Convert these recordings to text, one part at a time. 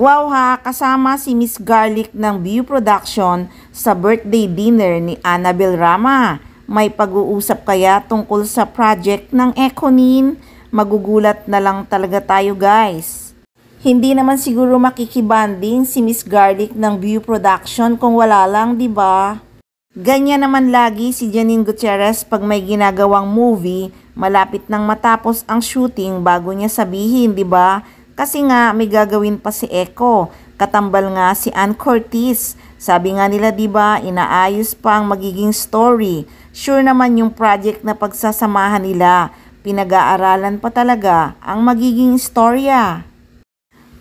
Wow ha, kasama si Miss Garlic ng View Production sa birthday dinner ni Annabel Rama. May pag-uusap kaya tungkol sa project ng Econin? Magugulat na lang talaga tayo guys. Hindi naman siguro makikibanding si Miss Garlic ng View Production kung wala lang, di ba? Ganyan naman lagi si Janine Gutierrez pag may ginagawang movie, malapit nang matapos ang shooting bago niya sabihin, di ba? Kasi nga may gagawin pa si Eco, katambal nga si Ann Curtis. Sabi nga nila 'di ba, inaayos pa ang magiging story. Sure naman yung project na pagsasamahan nila. Pinag-aaralan pa talaga ang magiging istorya.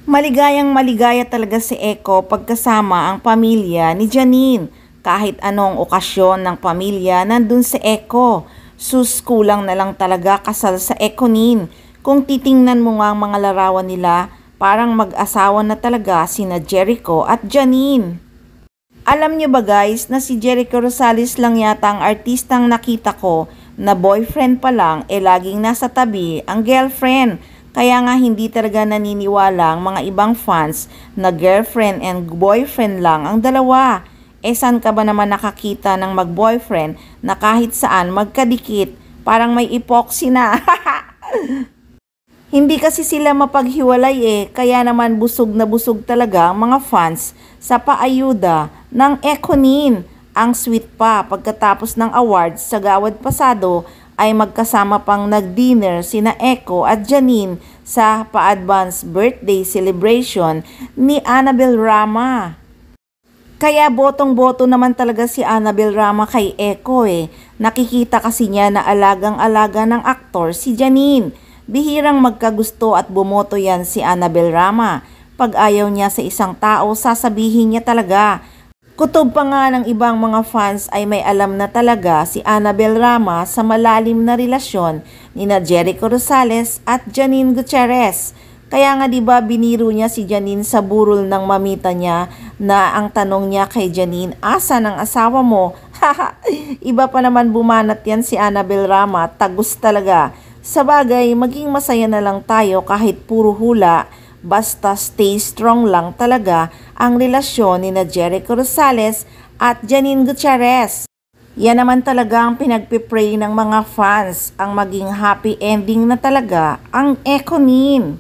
Maligayang maligaya talaga si Eco pagkasama ang pamilya ni Janine. Kahit anong okasyon ng pamilya nandun si Eco. Sus, kulang na lang talaga kasal sa Econin. Kung titingnan mo nga ang mga larawan nila, parang mag-asawa na talaga sina Jericho at Janine. Alam niyo ba guys na si Jericho Rosales lang yata ang artistang nakita ko na boyfriend pa lang laging nasa tabi ang girlfriend. Kaya nga hindi talaga naniniwala ang mga ibang fans na girlfriend and boyfriend lang ang dalawa. Saan ka ba naman nakakita ng mag-boyfriend na kahit saan magkadikit, parang may epoxy na. Hindi kasi sila mapaghiwalay kaya naman busog na busog talaga ang mga fans sa paayuda ng Econin. Ang sweet pa pagkatapos ng awards sa Gawad pasado ay magkasama pang nag-dinner sina Eco at Janine sa pa-advance birthday celebration ni Annabel Rama. Kaya botong-boto naman talaga si Annabel Rama kay Eco Nakikita kasi niya na alagang-alaga ng aktor si Janine. Bihirang magkagusto at bumoto yan si Annabel Rama. Pag ayaw niya sa isang tao, sasabihin niya talaga. Kutob pa nga ng ibang mga fans ay may alam na talaga si Annabel Rama sa malalim na relasyon ni Jericho Rosales at Janine Gutierrez. Kaya nga 'di ba biniro niya si Janine sa burol ng mamita niya na ang tanong niya kay Janine, "Asan ang asawa mo?" Iba pa naman bumanat yan si Annabel Rama, tagus talaga. Sa bagay, maging masaya na lang tayo kahit puro hula, basta stay strong lang talaga ang relasyon ni Jericho Rosales at Janine Gutierrez. Yan naman talaga ang pinagpipray ng mga fans, ang maging happy ending na talaga ang Econin.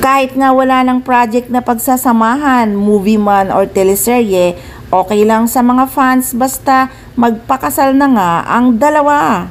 Kahit nga wala ng project na pagsasamahan, movie man or teleserye, okay lang sa mga fans basta magpakasal na nga ang dalawa.